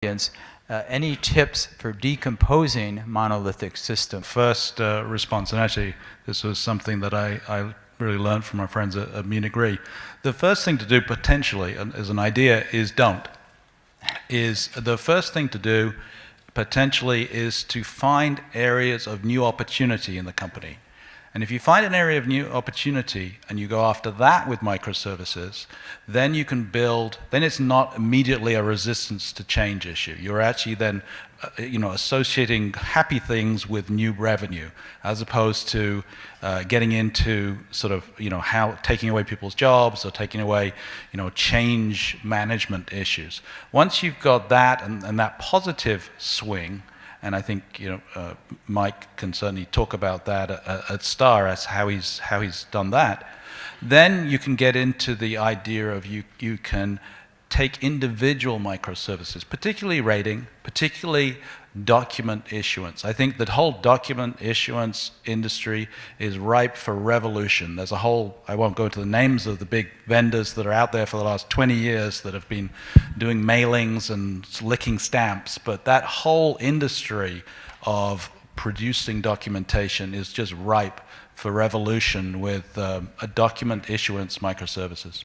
Any tips for decomposing monolithic systems? First response, and actually this was something that I really learned from my friends at Munich Re. The first thing to do potentially, as an idea, is don't. The first thing to do potentially is to find areas of new opportunity in the company. And if you find an area of new opportunity and you go after that with microservices, then you can build, then it's not immediately a resistance to change issue. You're actually then associating happy things with new revenue, as opposed to getting into sort of, how taking away people's jobs or taking away, change management issues. Once you've got that and that positive swing, and I think Mike can certainly talk about that at Star as how he's done that. Then you can get into the idea of you can take individual microservices, particularly rating, particularly document issuance. I think the whole document issuance industry is ripe for revolution. There's a whole, I won't go into the names of the big vendors that are out there for the last 20 years that have been doing mailings and licking stamps, but that whole industry of producing documentation is just ripe for revolution with a document issuance microservices.